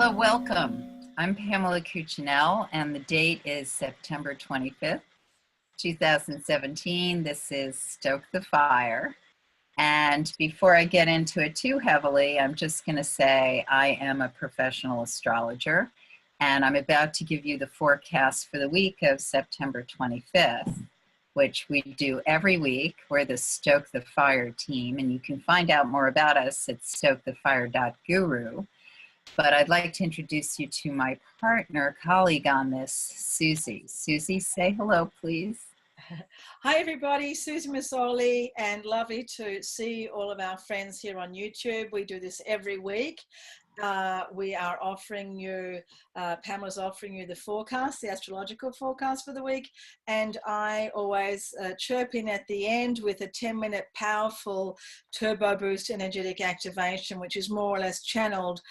Hello, welcome. I'm Pamela Cuccinell, and the date is September 25th, 2017. This is Stoke the Fire. And before I get into it too heavily, I'm just going to say I am a professional astrologer, and I'm about to give you the forecast for the week of September 25th, which we do every week. We're the Stoke the Fire team, and you can find out more about us at stokethefire.guru. But I'd like to introduce you to my partner, colleague on this, Susie. Susie, say hello, please. Hi, everybody. Susie Massoli, and lovely to see all of our friends here on YouTube. We do this every week. We are offering you, Pamela's offering you the forecast, the astrological forecast for the week. And I always chirp in at the end with a 10-minute powerful turbo boost energetic activation, which is more or less channeled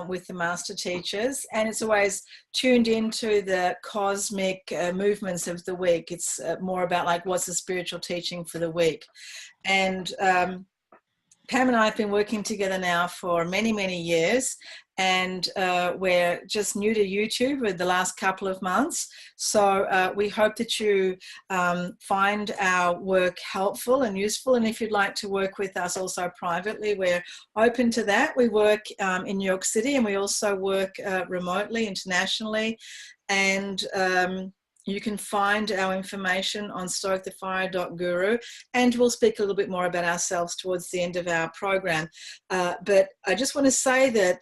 with the master teachers. And it's always tuned into the cosmic movements of the week. It's more about like what's the spiritual teaching for the week. And Pam and I have been working together now for many, many years, and we're just new to YouTube with the last couple of months. So we hope that you find our work helpful and useful. And if you'd like to work with us also privately, we're open to that. We work in New York City, and we also work remotely, internationally. And you can find our information on stokethefire.guru, and we'll speak a little bit more about ourselves towards the end of our program. But I just want to say that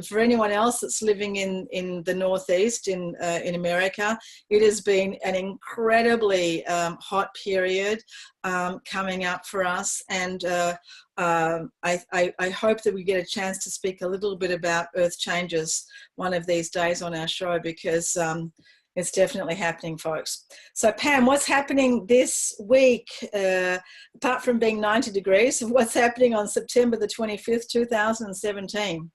for anyone else that's living in the Northeast in America, it has been an incredibly hot period coming up for us, and I hope that we get a chance to speak a little bit about Earth changes one of these days on our show, because it's definitely happening, folks. So Pam, what's happening this week, apart from being 90 degrees, what's happening on September the 25th, 2017?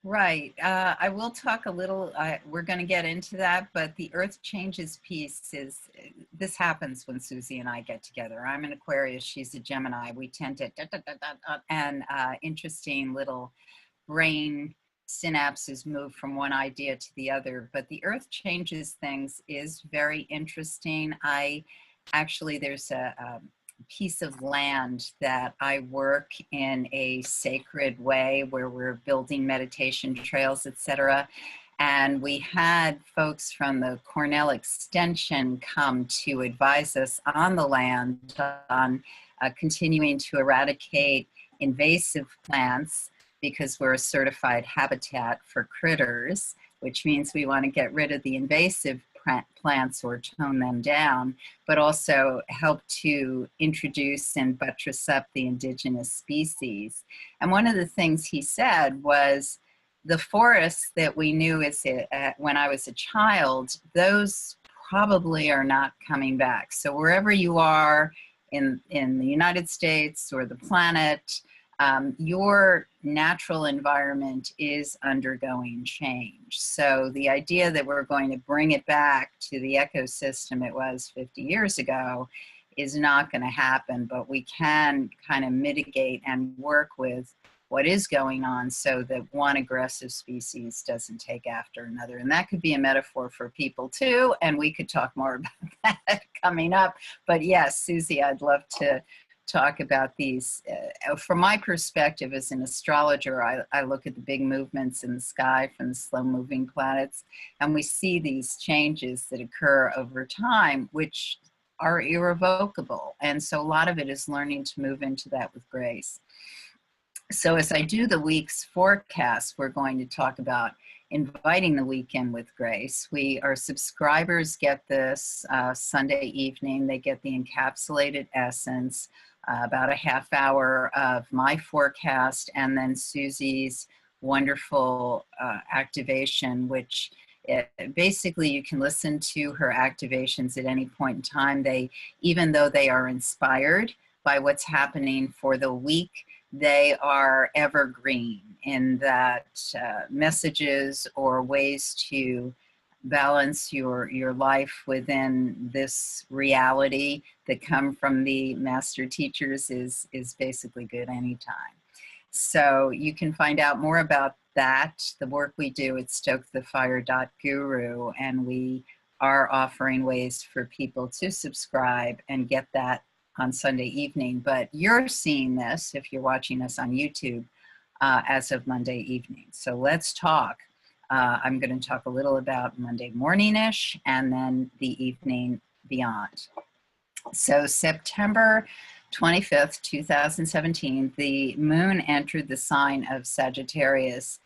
Right. I will talk a little, we're going to get into that, but the Earth changes piece is, this happens when Susie and I get together. I'm an Aquarius, she's a Gemini. We tend to, and interesting little brain synapses move from one idea to the other, but the Earth changes things is very interesting. There's a piece of land that I work in a sacred way where we're building meditation trails, etc. And we had folks from the Cornell Extension come to advise us on the land on continuing to eradicate invasive plants, because we're a certified habitat for critters, which means we want to get rid of the invasive plants or tone them down, but also help to introduce and buttress up the indigenous species. And one of the things he said was the forests that we knew when I was a child, those probably are not coming back. So wherever you are in the United States or the planet, your natural environment is undergoing change. So the idea that we're going to bring it back to the ecosystem it was 50 years ago is not going to happen, but we can kind of mitigate and work with what is going on so that one aggressive species doesn't take after another. And that could be a metaphor for people too, and we could talk more about that coming up. But yes, Susie, I'd love to talk about these. From my perspective as an astrologer, I look at the big movements in the sky from the slow moving planets, and we see these changes that occur over time, which are irrevocable. And so a lot of it is learning to move into that with grace. So as I do the week's forecast, we're going to talk about inviting the weekend with grace. Our subscribers get this Sunday evening. They get the encapsulated essence, about a half hour of my forecast, and then Susie's wonderful activation, which basically you can listen to her activations at any point in time. Even though they are inspired by what's happening for the week, they are evergreen in that messages or ways to balance your life within this reality that come from the master teachers is basically good anytime. So you can find out more about that, the work we do at StokeTheFire.guru, and we are offering ways for people to subscribe and get that on Sunday evening. But you're seeing this, if you're watching us on YouTube, as of Monday evening. So let's talk. I'm going to talk a little about Monday morning-ish and then the evening beyond. So September 25th, 2017, the moon entered the sign of Sagittarius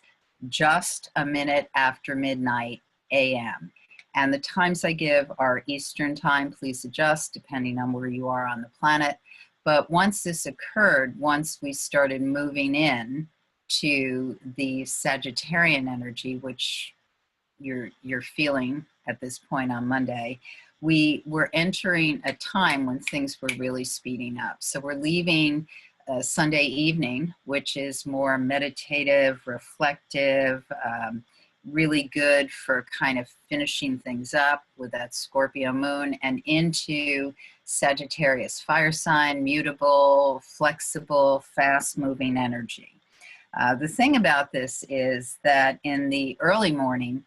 just a minute after midnight a.m. And the times I give are Eastern time. Please adjust depending on where you are on the planet. But once this occurred, once we started moving in to the Sagittarian energy, which you're feeling at this point on Monday, we were entering a time when things were really speeding up. So we're leaving Sunday evening, which is more meditative, reflective, really good for kind of finishing things up with that Scorpio moon, and into Sagittarius, fire sign, mutable, flexible, fast-moving energy. The thing about this is that in the early morning,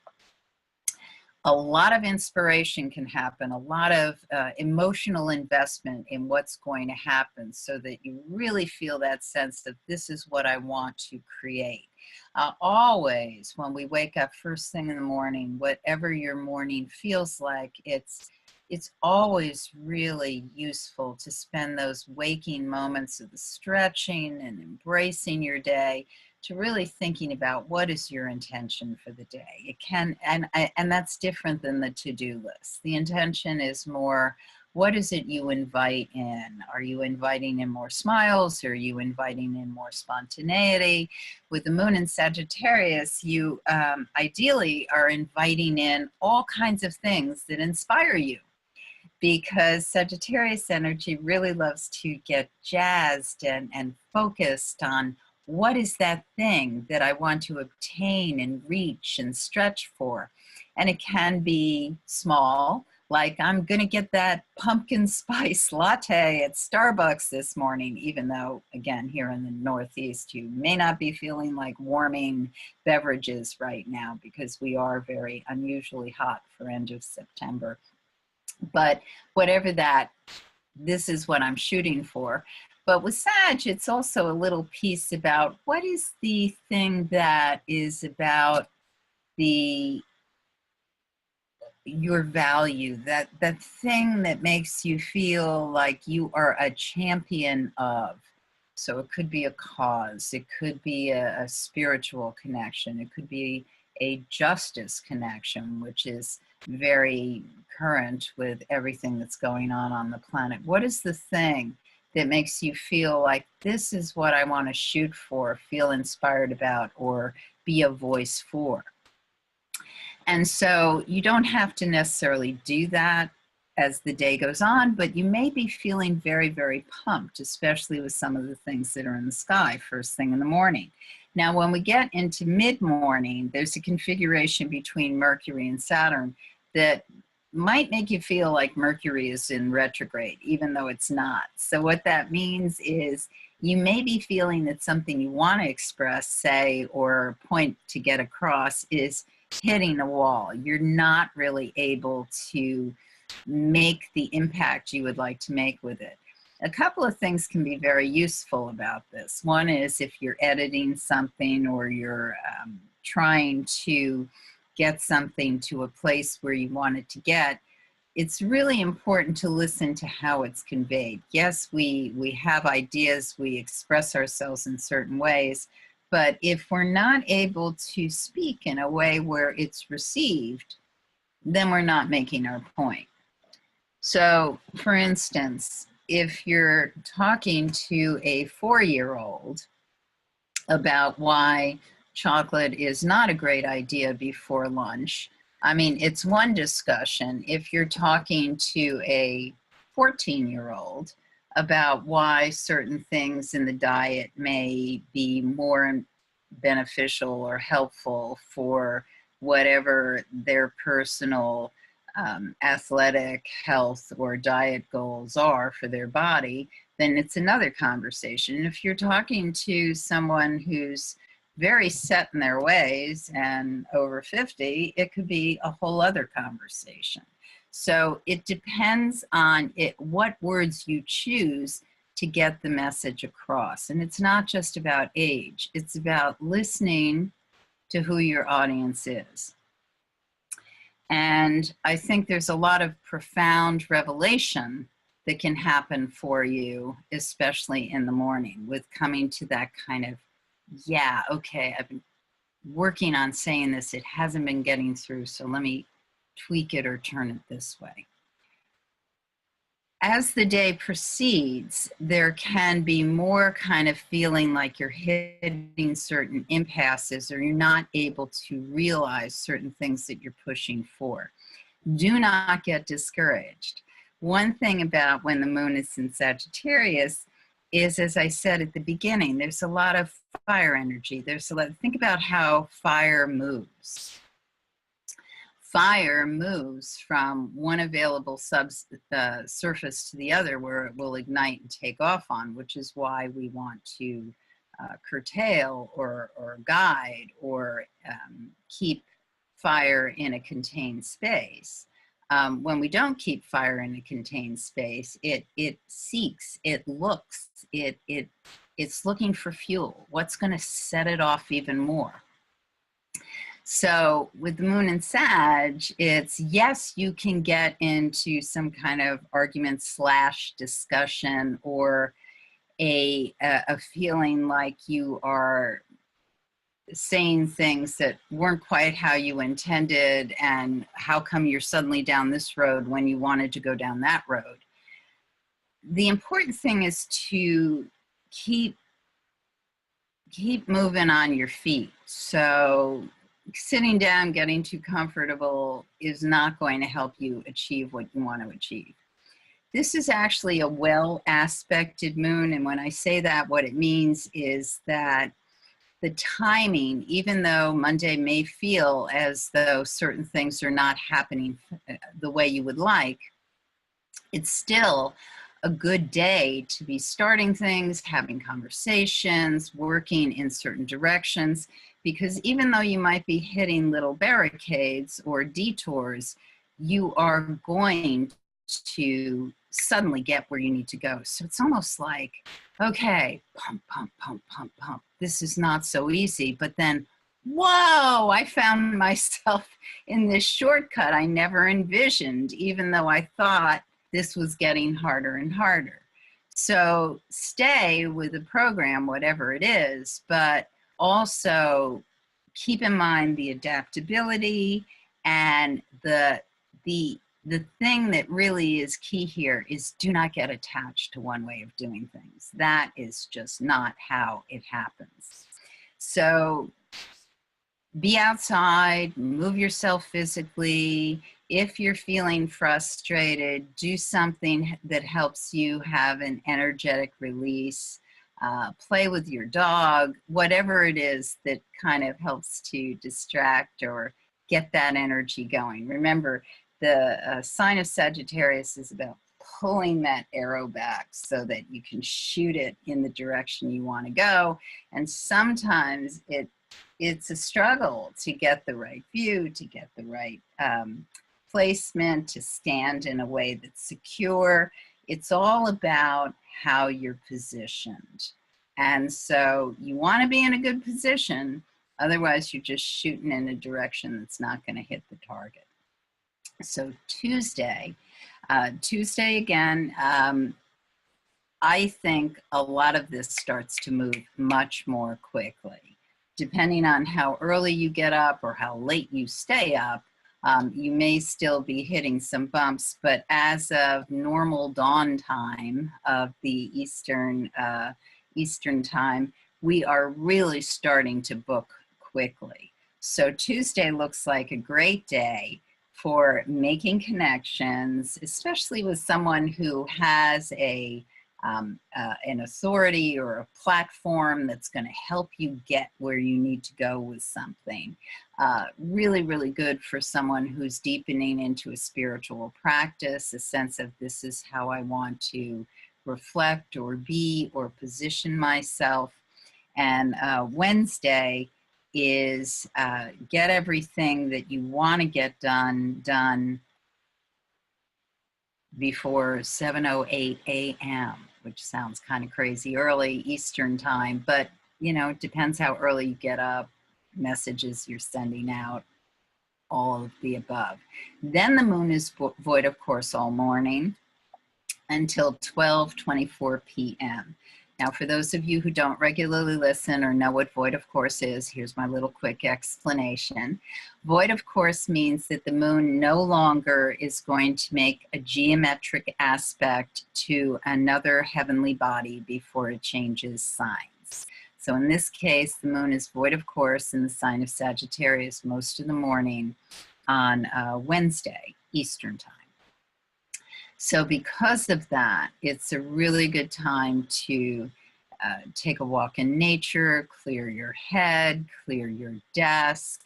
a lot of inspiration can happen, a lot of emotional investment in what's going to happen, so that you really feel that sense that this is what I want to create. Always, when we wake up first thing in the morning, whatever your morning feels like, it's always really useful to spend those waking moments of the stretching and embracing your day, to really thinking about what is your intention for the day. It can, and that's different than the to-do list. The intention is more, what is it you invite in? Are you inviting in more smiles? Are you inviting in more spontaneity? With the moon in Sagittarius, you ideally are inviting in all kinds of things that inspire you, because Sagittarius energy really loves to get jazzed and focused on what is that thing that I want to obtain and reach and stretch for. And it can be small, like I'm going to get that pumpkin spice latte at Starbucks this morning, even though, again, here in the Northeast, you may not be feeling like warming beverages right now, because we are very unusually hot for end of September. But whatever that, this is what I'm shooting for. But with Sag, it's also a little piece about what is the thing that is about your value, that thing that makes you feel like you are a champion of. So it could be a cause, it could be a spiritual connection, it could be a justice connection, which is very current with everything that's going on the planet. What is the thing that makes you feel like this is what I want to shoot for, feel inspired about, or be a voice for? And so you don't have to necessarily do that as the day goes on, but you may be feeling very, very pumped, especially with some of the things that are in the sky first thing in the morning. Now, when we get into mid-morning, there's a configuration between Mercury and Saturn that might make you feel like Mercury is in retrograde, even though it's not. So what that means is you may be feeling that something you want to express, say, or point to get across is hitting a wall. You're not really able to make the impact you would like to make with it. A couple of things can be very useful about this. One is if you're editing something, or you're trying to get something to a place where you want it to get, it's really important to listen to how it's conveyed. Yes, we have ideas, we express ourselves in certain ways, but if we're not able to speak in a way where it's received, then we're not making our point. So, for instance, if you're talking to a 4-year-old about why chocolate is not a great idea before lunch, I mean, it's one discussion. If you're talking to a 14-year-old about why certain things in the diet may be more beneficial or helpful for whatever their personal athletic, health, or diet goals are for their body, then it's another conversation. If you're talking to someone who's very set in their ways and over 50, it could be a whole other conversation. So it depends on what words you choose to get the message across. And it's not just about age, it's about listening to who your audience is. And I think there's a lot of profound revelation that can happen for you, especially in the morning, with coming to that kind of, yeah, okay, I've been working on saying this, it hasn't been getting through, so let me tweak it or turn it this way. As the day proceeds, there can be more kind of feeling like you're hitting certain impasses or you're not able to realize certain things that you're pushing for. Do not get discouraged. One thing about when the moon is in Sagittarius is, as I said at the beginning, there's a lot of fire energy. Think about how fire moves. Fire moves from one available surface to the other where it will ignite and take off on, which is why we want to curtail or guide or keep fire in a contained space. When we don't keep fire in a contained space, it seeks, it looks, it's looking for fuel. What's going to set it off even more? So with the moon in Sag, it's, yes, you can get into some kind of argument / discussion or a feeling like you are saying things that weren't quite how you intended, and how come you're suddenly down this road when you wanted to go down that road. The important thing is to keep moving on your feet. So sitting down, getting too comfortable is not going to help you achieve what you want to achieve. This is actually a well-aspected moon, and when I say that, what it means is that the timing, even though Monday may feel as though certain things are not happening the way you would like, it's still a good day to be starting things, having conversations, working in certain directions, because even though you might be hitting little barricades or detours, you are going to suddenly get where you need to go. So it's almost like, okay, pump, pump, pump, pump, pump. This is not so easy, but then, whoa, I found myself in this shortcut I never envisioned, even though I thought this was getting harder and harder. So stay with the program, whatever it is, but also keep in mind the adaptability, and the thing that really is key here is do not get attached to one way of doing things. That is just not how it happens. So be outside, move yourself physically. If you're feeling frustrated, do something that helps you have an energetic release. Play with your dog, whatever it is that kind of helps to distract or get that energy going. Remember, the sign of Sagittarius is about pulling that arrow back so that you can shoot it in the direction you want to go. And sometimes it's a struggle to get the right view, to get the right placement, to stand in a way that's secure. It's all about how you're positioned. And so you want to be in a good position, otherwise you're just shooting in a direction that's not going to hit the target. So Tuesday again, I think a lot of this starts to move much more quickly. Depending on how early you get up or how late you stay up, you may still be hitting some bumps, but as of normal dawn time of the Eastern time, we are really starting to book quickly. So Tuesday looks like a great day for making connections, especially with someone who has an authority or a platform that's going to help you get where you need to go with something. Really, really good for someone who's deepening into a spiritual practice, a sense of this is how I want to reflect or be or position myself. And Wednesday is get everything that you want to get done before 7:08 a.m., which sounds kind of crazy early Eastern time, but you know, it depends how early you get up, messages you're sending out, all of the above. Then the moon is void of course all morning until 12:24 p.m. Now, for those of you who don't regularly listen or know what void of course is, here's my little quick explanation. Void of course means that the moon no longer is going to make a geometric aspect to another heavenly body before it changes signs. So in this case, the moon is void of course in the sign of Sagittarius most of the morning on Wednesday, Eastern time. So because of that, it's a really good time to take a walk in nature, clear your head, clear your desk,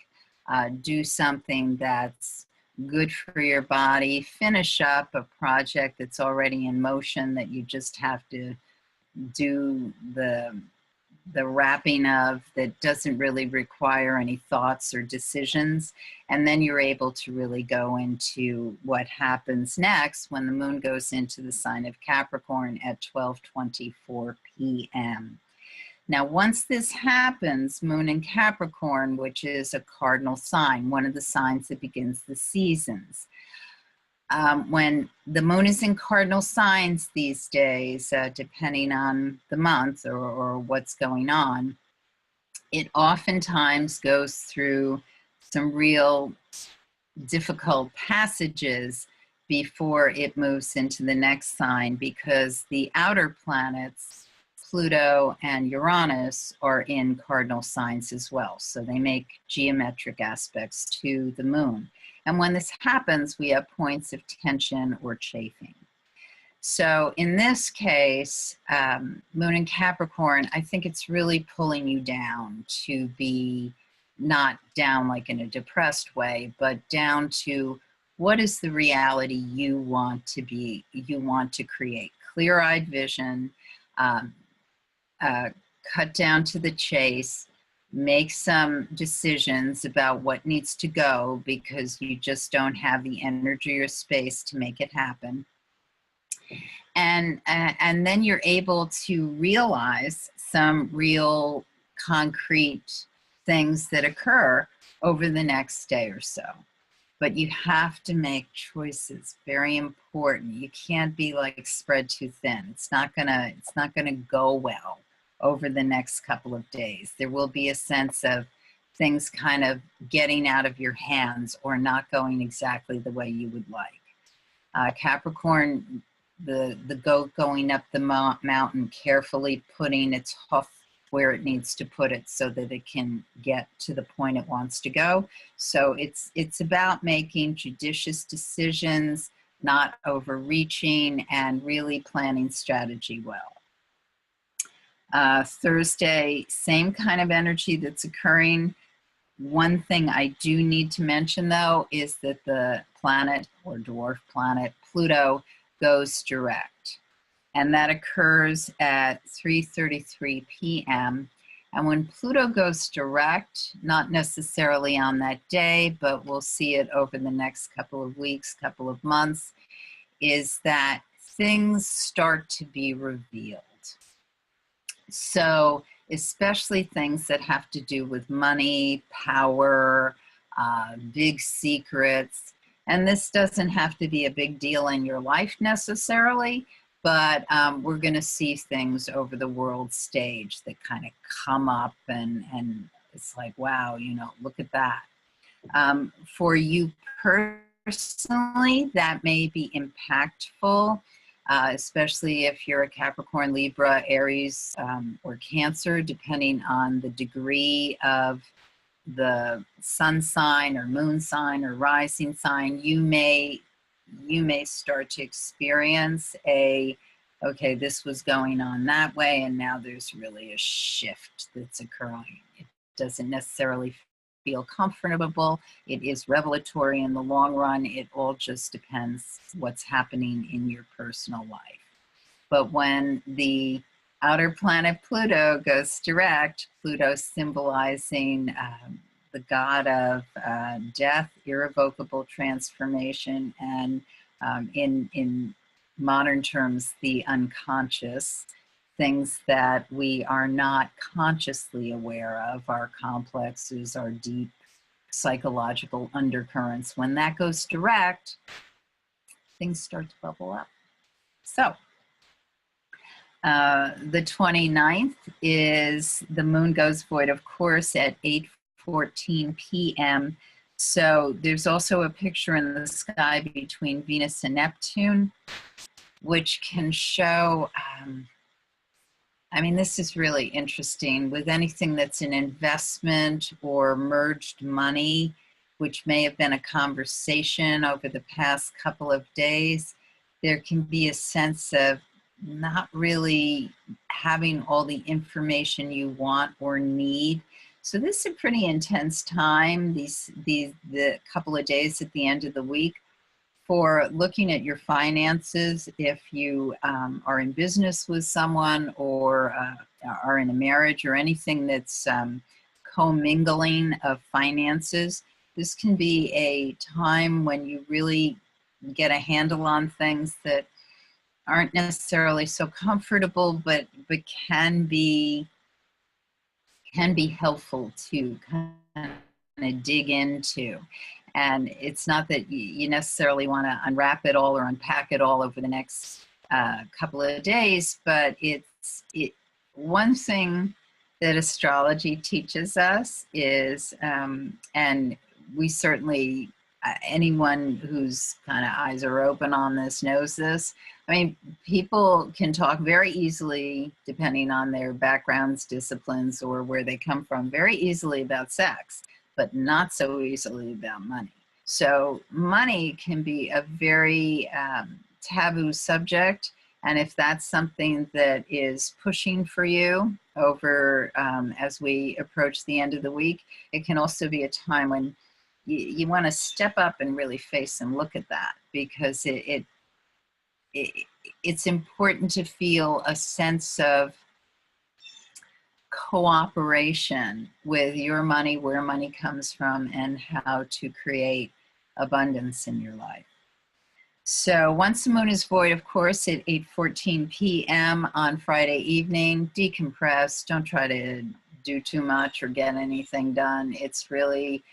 do something that's good for your body, finish up a project that's already in motion that you just have to do the wrapping of, that doesn't really require any thoughts or decisions. And then you're able to really go into what happens next when the moon goes into the sign of Capricorn at 12:24 p.m. Now, once this happens, moon in Capricorn, which is a cardinal sign, one of the signs that begins the seasons. When the moon is in cardinal signs these days, depending on the month or what's going on, it oftentimes goes through some real difficult passages before it moves into the next sign, because the outer planets, Pluto and Uranus, are in cardinal signs as well. So they make geometric aspects to the moon. And when this happens, we have points of tension or chafing. So in this case, moon in Capricorn, I think it's really pulling you down to be not down like in a depressed way, but down to what is the reality you want to be, you want to create. Clear-eyed vision, cut down to the chase, make some decisions about what needs to go because you just don't have the energy or space to make it happen. And then you're able to realize some real concrete things that occur over the next day or so. But you have to make choices, very important. You can't be like spread too thin. It's not gonna go well over the next couple of days. There will be a sense of things kind of getting out of your hands or not going exactly the way you would like. Capricorn, the goat going up the mountain, carefully putting its hoof where it needs to put it so that it can get to the point it wants to go. So it's about making judicious decisions, not overreaching, and really planning strategy well. Thursday, same kind of energy that's occurring. One thing I do need to mention though is that the planet, or dwarf planet, Pluto, goes direct. And that occurs at 3:33 p.m. And when Pluto goes direct, not necessarily on that day, but we'll see it over the next couple of weeks, couple of months, is that things start to be revealed. So especially things that have to do with money, power, big secrets. And this doesn't have to be a big deal in your life necessarily, but we're going to see things over the world stage that kind of come up and it's like, wow, you know, look at that. For you personally, that may be impactful, especially if you're a Capricorn, Libra, Aries, or Cancer, depending on the degree of the sun sign or moon sign or rising sign. You may start to experience okay, this was going on that way, and now there's really a shift that's occurring. It doesn't necessarily feel comfortable. It is revelatory in the long run. It all just depends what's happening in your personal life. But when the outer planet Pluto goes direct. Pluto symbolizing the god of death, irrevocable transformation, and in modern terms, the unconscious, things that we are not consciously aware of, our complexes, our deep psychological undercurrents. When that goes direct, things start to bubble up. So the 29th is the moon goes void, of course, at 8:14 p.m. So there's also a picture in the sky between Venus and Neptune, which can show, I mean, this is really interesting with anything that's an investment or merged money, which may have been a conversation over the past couple of days. There can be a sense of not really having all the information you want or need. So this is a pretty intense time, the couple of days at the end of the week, for looking at your finances. If you are in business with someone or are in a marriage or anything that's commingling of finances, this can be a time when you really get a handle on things that aren't necessarily so comfortable, but can be helpful to kind of dig into. And it's not that you necessarily want to unwrap it all or unpack it all over the next couple of days, but one thing that astrology teaches us is, and we certainly, anyone whose kind of eyes are open on this knows this. I mean, people can talk very easily, depending on their backgrounds, disciplines, or where they come from, very easily about sex, but not so easily about money. So money can be a very taboo subject. And if that's something that is pushing for you over as we approach the end of the week, it can also be a time when you want to step up and really face and look at that, because it's important to feel a sense of cooperation with your money, where money comes from, and how to create abundance in your life. So once the moon is void, of course, at 8:14 p.m. on Friday evening, decompress. Don't try to do too much or get anything done. It's really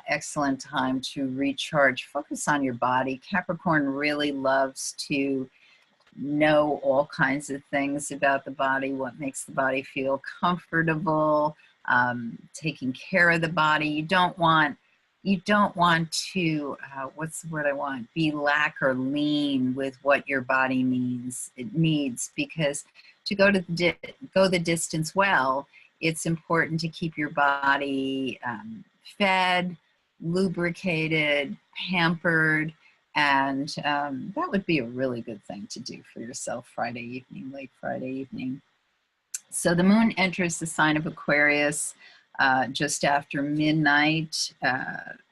excellent time to recharge. Focus on your body. Capricorn really loves to know all kinds of things about the body, what makes the body feel comfortable, taking care of the body. You don't want to, what's the word I want? Be lack or lean with what your body needs, because to go the distance well, it's important to keep your body fed, lubricated, pampered, and that would be a really good thing to do for yourself Friday evening, late Friday evening. So the moon enters the sign of Aquarius just after midnight,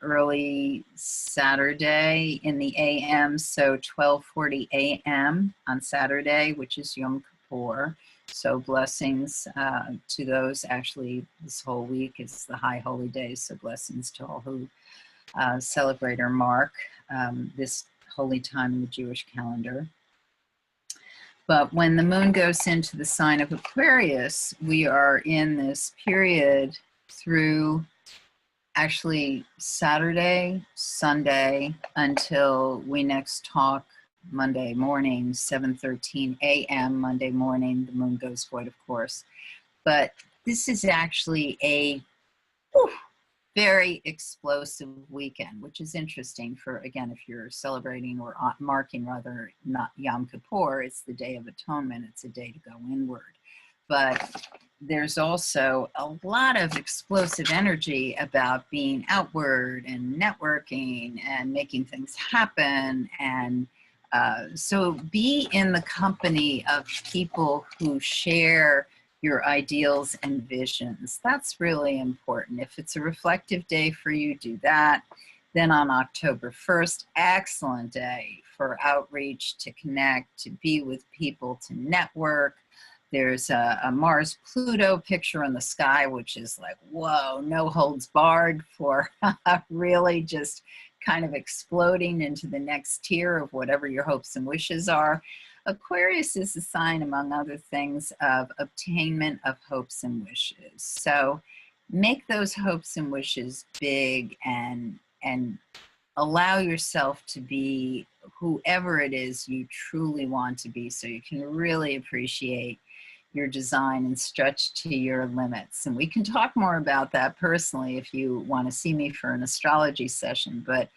early Saturday in the AM, so 12:40 a.m. on Saturday, which is Yom Kippur. So blessings to those. Actually, this whole week is the high holy days, so blessings to all who celebrate or mark this holy time in the Jewish calendar. But when the moon goes into the sign of Aquarius, we are in this period through actually Saturday, Sunday, until we next talk Monday morning, 7:13 a.m. Monday morning. The moon goes void, of course. But this is actually a very explosive weekend, which is interesting for, again, if you're celebrating or marking, rather, not Yom Kippur, it's the Day of Atonement. It's a day to go inward. But there's also a lot of explosive energy about being outward and networking and making things happen. And so be in the company of people who share your ideals and visions. That's really important. If it's a reflective day for you, do that. Then on October 1st, excellent day for outreach, to connect, to be with people, to network. There's a Mars-Pluto picture in the sky, which is like, whoa, no holds barred for really just kind of exploding into the next tier of whatever your hopes and wishes are. Aquarius is a sign, among other things, of obtainment of hopes and wishes. So make those hopes and wishes big, and allow yourself to be whoever it is you truly want to be, so you can really appreciate your design and stretch to your limits. And we can talk more about that personally if you want to see me for an astrology session, but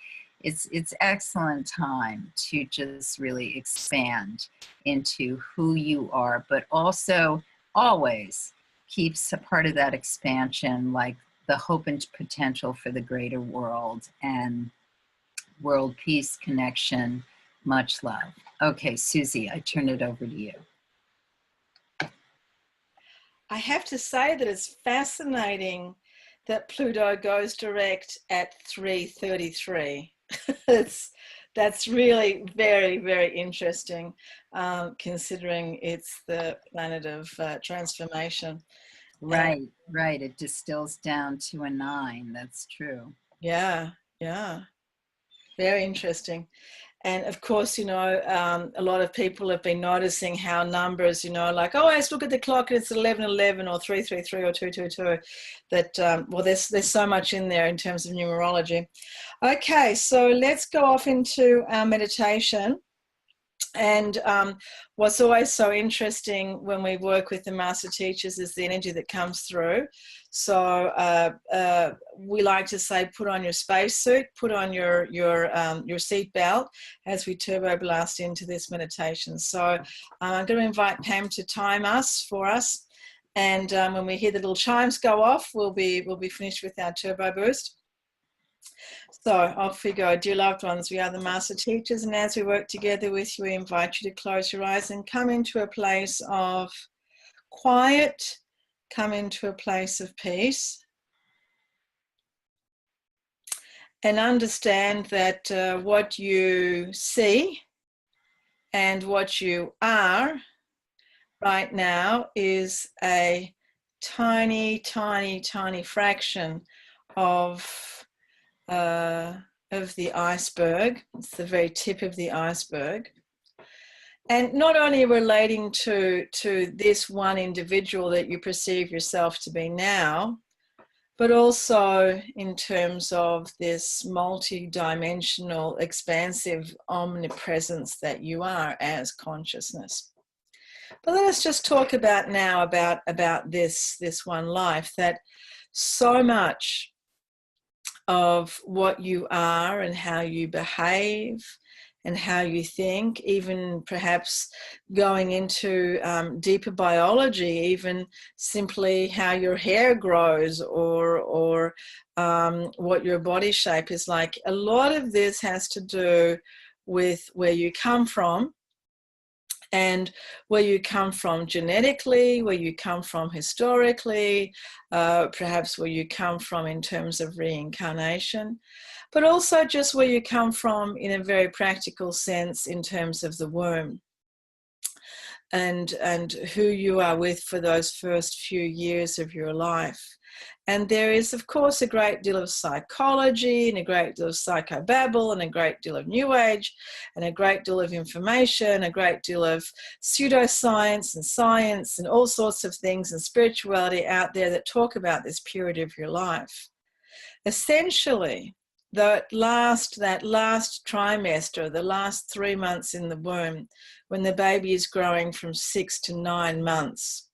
it's excellent time to just really expand into who you are, but also always keeps a part of that expansion, like the hope and potential for the greater world and world peace, connection, much love. Okay, Susie, I turn it over to you. I have to say that it's fascinating that Pluto goes direct at 3:33. That's really very, very interesting, considering it's the planet of transformation. Right, right. It distills down to a 9. That's true. Yeah, yeah. Very interesting. And of course, you know, a lot of people have been noticing how numbers, you know, like, oh, let's look at the clock, it's 11:11 or 3:33 or 2:22. That, well, there's so much in there in terms of numerology. Okay, so let's go off into our meditation. And what's always so interesting when we work with the master teachers is the energy that comes through. So we like to say, put on your spacesuit, put on your seat belt as we turbo blast into this meditation. So I'm going to invite Pam to time us for us, and when we hear the little chimes go off, we'll be finished with our turbo boost. So off we go. Dear loved ones, we are the master teachers, and as we work together with you, we invite you to close your eyes and come into a place of quiet, come into a place of peace, and understand that what you see and what you are right now is a tiny, tiny, tiny fraction of the iceberg. It's the very tip of the iceberg. And not only relating to this one individual that you perceive yourself to be now, but also in terms of this multi-dimensional, expansive omnipresence that you are as consciousness. But let us just talk about now about this one life, that so much of what you are and how you behave and how you think, even perhaps going into deeper biology, even simply how your hair grows or what your body shape is like. A lot of this has to do with where you come from, and where you come from genetically, where you come from historically, perhaps where you come from in terms of reincarnation, but also just where you come from in a very practical sense in terms of the womb, and who you are with for those first few years of your life. And there is, of course, a great deal of psychology and a great deal of psychobabble and a great deal of new age and a great deal of information, a great deal of pseudoscience and science and all sorts of things and spirituality out there that talk about this period of your life. Essentially, that last trimester, the last 3 months in the womb, when the baby is growing from 6 to 9 months,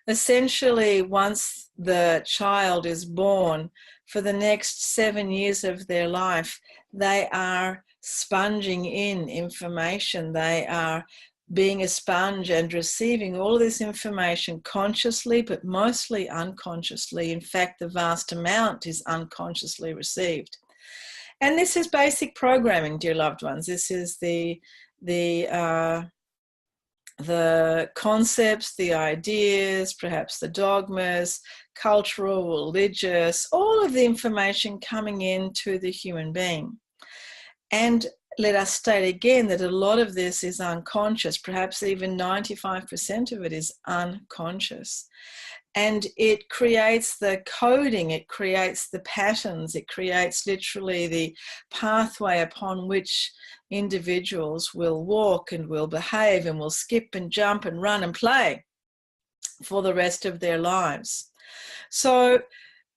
essentially, once the child is born, for the next 7 years of their life, they are sponging in information. They are being a sponge and receiving all of this information consciously, but mostly unconsciously. In fact, the vast amount is unconsciously received. And this is basic programming, dear loved ones. This is the concepts, the ideas, perhaps the dogmas, cultural, religious, all of the information coming into the human being. And let us state again that a lot of this is unconscious, perhaps even 95% of it is unconscious. And it creates the coding, it creates the patterns, it creates literally the pathway upon which individuals will walk and will behave and will skip and jump and run and play for the rest of their lives. So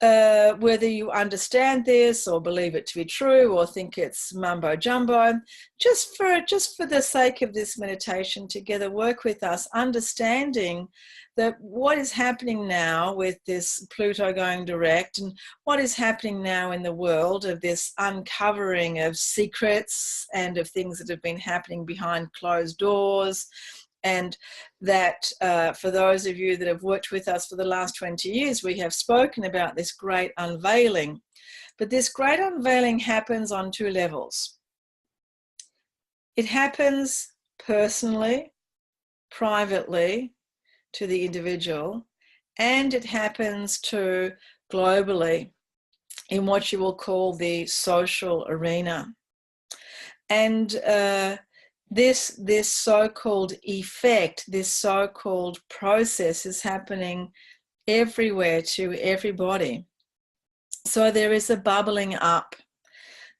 whether you understand this or believe it to be true or think it's mumbo jumbo, just for the sake of this meditation together, work with us, understanding that what is happening now with this Pluto going direct and what is happening now in the world of this uncovering of secrets and of things that have been happening behind closed doors. And that for those of you that have worked with us for the last 20 years, we have spoken about this great unveiling. But this great unveiling happens on two levels. It happens personally, privately, to the individual, and it happens to globally in what you will call the social arena. And this so-called effect, this so-called process is happening everywhere to everybody. So there is a bubbling up.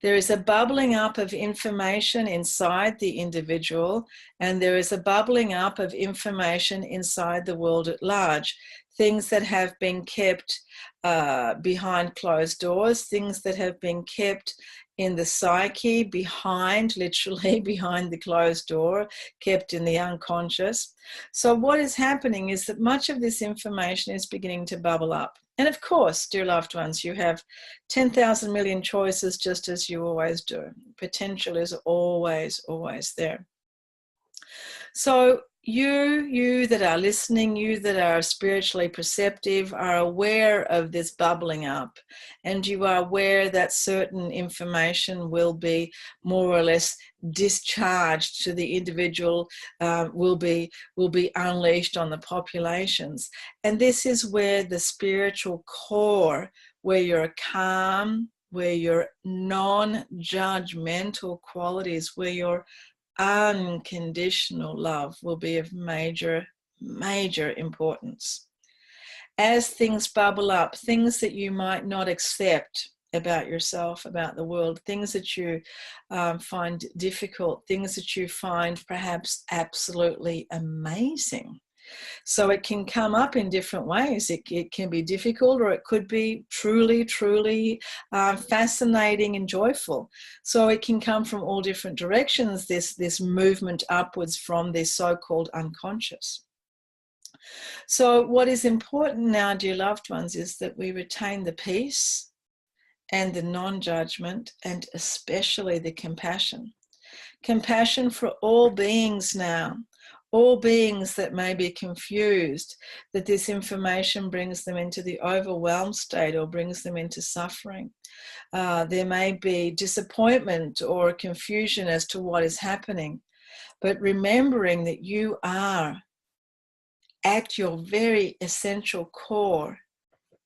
There is a bubbling up of information inside the individual, and there is a bubbling up of information inside the world at large. Things that have been kept behind closed doors, things that have been kept in the psyche behind, literally behind the closed door, kept in the unconscious. So what is happening is that much of this information is beginning to bubble up. And of course, dear loved ones, you have 10,000 million choices just as you always do. Potential is always, always there. So you that are listening, you that are spiritually perceptive, are aware of this bubbling up, and you are aware that certain information will be more or less discharged to the individual, will be unleashed on the populations. And this is where the spiritual core, where you're calm, where your non-judgmental qualities, where you're unconditional love will be of major, major importance. As things bubble up, things that you might not accept about yourself, about the world, things that you find difficult, things that you find perhaps absolutely amazing. So it can come up in different ways. It can be difficult, or it could be truly, truly fascinating and joyful. So it can come from all different directions, this movement upwards from this so-called unconscious. So what is important now, dear loved ones, is that we retain the peace and the non-judgment, and especially the compassion. Compassion for all beings now. All beings that may be confused, that this information brings them into the overwhelmed state or brings them into suffering. There may be disappointment or confusion as to what is happening, but remembering that you are at your very essential core,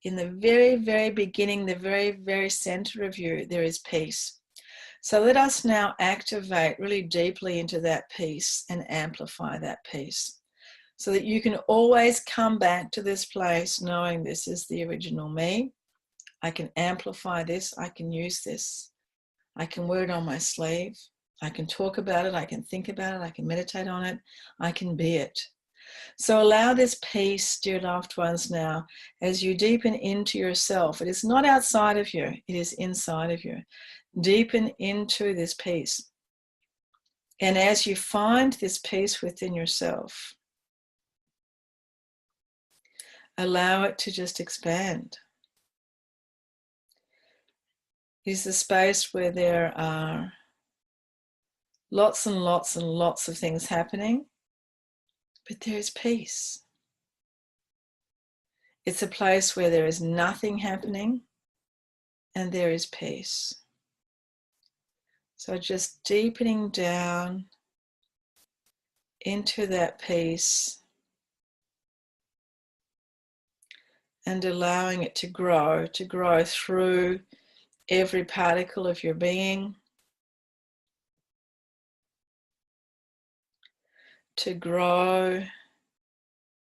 in the very, very beginning, the very, very center of you, there is peace. So let us now activate really deeply into that peace and amplify that peace, so that you can always come back to this place knowing this is the original me. I can amplify this. I can use this. I can wear it on my sleeve. I can talk about it. I can think about it. I can meditate on it. I can be it. So allow this peace, dear loved ones, now as you deepen into yourself. It is not outside of you. It is inside of you. Deepen into this peace. And as you find this peace within yourself, allow it to just expand. It is a space where there are lots and lots and lots of things happening, but there is peace. It's a place where there is nothing happening and there is peace. So just deepening down into that peace and allowing it to grow through every particle of your being, to grow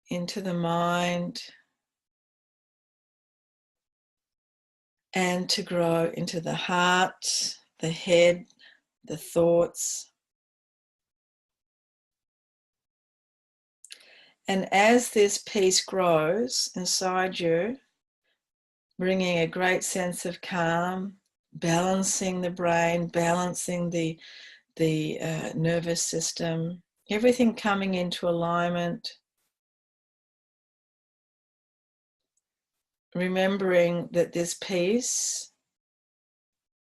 into the mind and to grow into the heart, the head, the thoughts. And as this peace grows inside you, bringing a great sense of calm, balancing the brain, balancing the nervous system, everything coming into alignment, remembering that this peace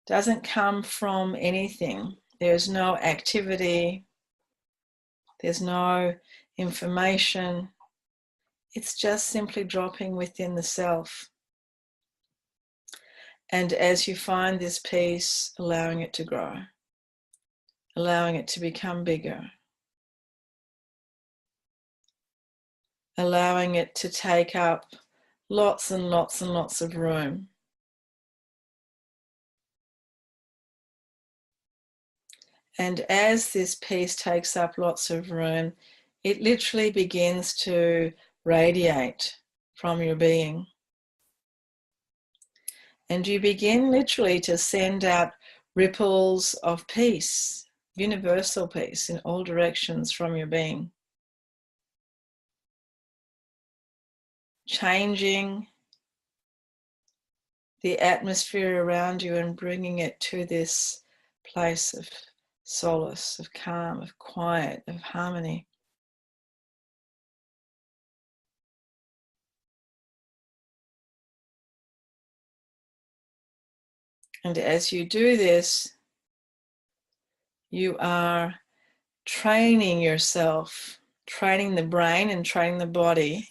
doesn't come from anything. There's no activity, there's no information. It's just simply dropping within the self. And as you find this peace, allowing it to grow, allowing it to become bigger, allowing it to take up lots and lots and lots of room. And as this peace takes up lots of room, it literally begins to radiate from your being. And you begin literally to send out ripples of peace, universal peace in all directions from your being. Changing the atmosphere around you and bringing it to this place of solace, of calm, of quiet, of harmony. And as you do this, you are training yourself, training the brain and training the body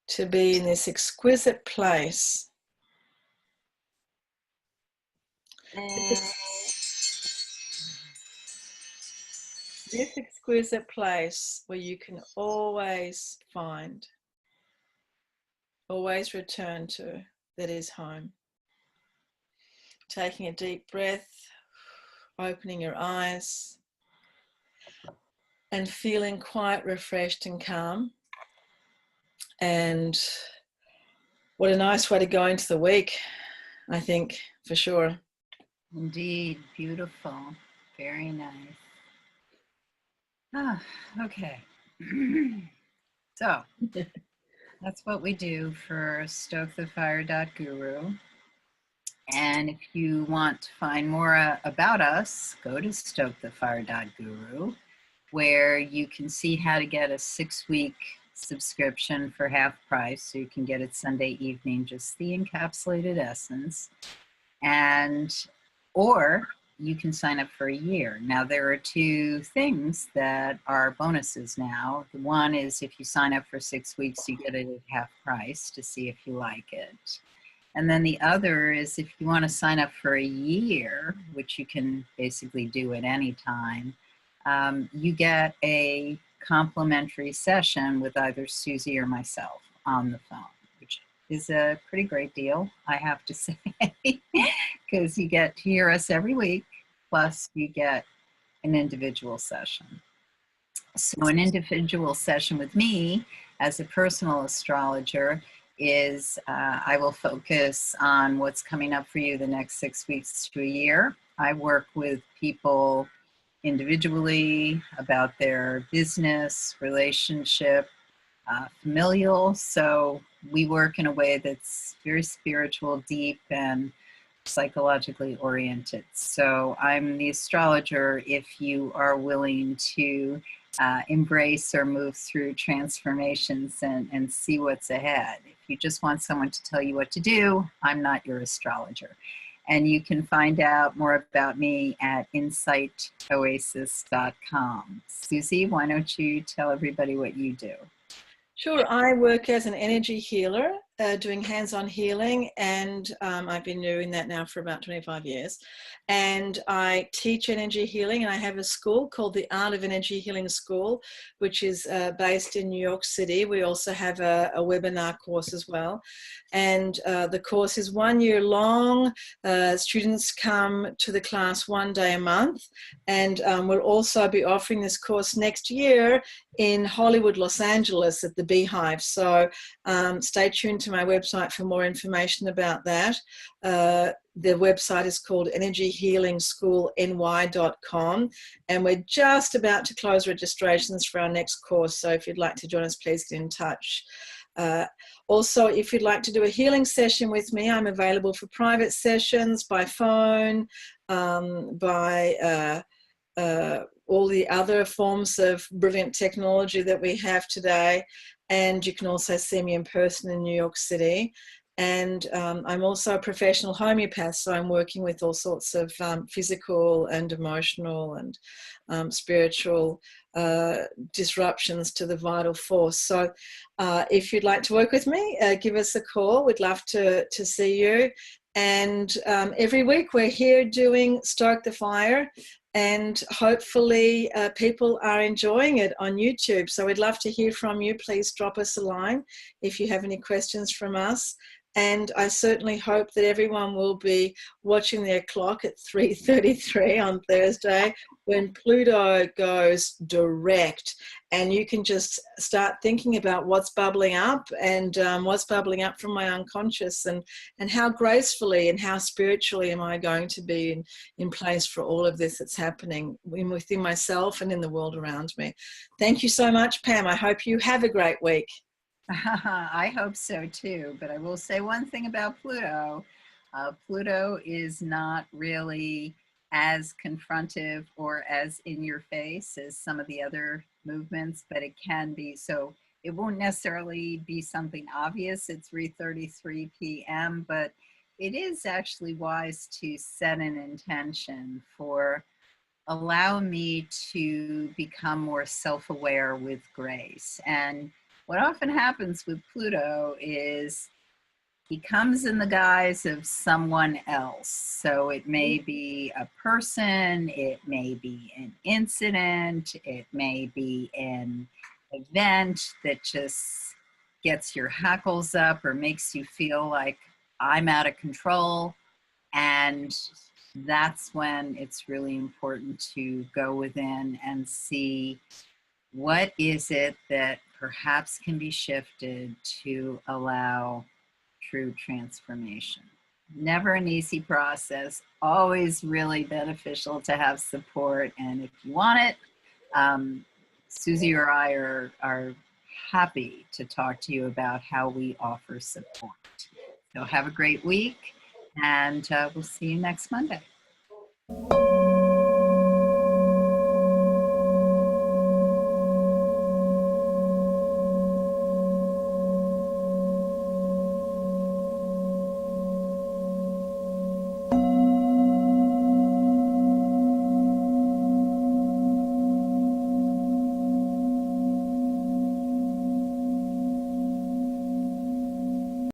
to be in this exquisite place. This exquisite place where you can always find, always return to, that is home. Taking a deep breath, opening your eyes, and feeling quite refreshed and calm. And what a nice way to go into the week, I think, for sure. Indeed, beautiful. Very nice. Ah, okay. So that's what we do for StokeTheFire.guru. And if you want to find more about us, go to StokeTheFire.guru, where you can see how to get a 6-week subscription for half price. So you can get it Sunday evening, just the encapsulated essence. Or you can sign up for a year. Now, there are 2 things that are bonuses now. The one is if you sign up for 6 weeks, you get it at half price to see if you like it. And then the other is if you want to sign up for a year, which you can basically do at any time, you get a complimentary session with either Susie or myself on the phone, which is a pretty great deal, I have to say, because you get to hear us every week, plus you get an individual session. So an individual session with me as a personal astrologer is I will focus on what's coming up for you the next 6 weeks to a year. I work with people individually about their business, relationship, familial. So we work in a way that's very spiritual, deep, and psychologically oriented. So I'm the astrologer if you are willing to embrace or move through transformations and see what's ahead. If you just want someone to tell you what to do, I'm not your astrologer. And you can find out more about me at insightoasis.com. Susie, why don't you tell everybody what you do? Sure, I work as an energy healer doing hands-on healing, and I've been doing that now for about 25 years. And I teach energy healing, and I have a school called the Art of Energy Healing School, which is based in New York City. We also have a webinar course as well. And the course is 1 year long. Students come to the class 1 day a month, and we'll also be offering this course next year in Hollywood, Los Angeles at the Beehive. So stay tuned to my website for more information about that. The website is called energyhealingschoolny.com, and we're just about to close registrations for our next course. So if you'd like to join us, please get in touch. Also, if you'd like to do a healing session with me, I'm available for private sessions by phone, by all the other forms of brilliant technology that we have today. And you can also see me in person in New York City. And I'm also a professional homeopath, so I'm working with all sorts of physical and emotional and spiritual disruptions to the vital force. So if you'd like to work with me, give us a call. We'd love to see you. And every week we're here doing Stoke the Fire, and hopefully people are enjoying it on YouTube. So we'd love to hear from you. Please drop us a line if you have any questions from us. And I certainly hope that everyone will be watching their clock at 3:33 on Thursday when Pluto goes direct. And you can just start thinking about what's bubbling up, and what's bubbling up from my unconscious, and how gracefully and how spiritually am I going to be in place for all of this that's happening within myself and in the world around me. Thank you so much, Pam. I hope you have a great week. I hope so too, but I will say one thing about Pluto. Pluto is not really as confrontive or as in your face as some of the other movements, but it can be. So it won't necessarily be something obvious at 3:33 p.m., but it is actually wise to set an intention for allow me to become more self-aware with grace. And what often happens with Pluto is he comes in the guise of someone else. So it may be a person, it may be an incident, it may be an event that just gets your hackles up or makes you feel like I'm out of control. And that's when it's really important to go within and see what is it that perhaps can be shifted to allow true transformation. Never an easy process, always really beneficial to have support. And if you want it, Susie or I are happy to talk to you about how we offer support. So have a great week, and we'll see you next Monday.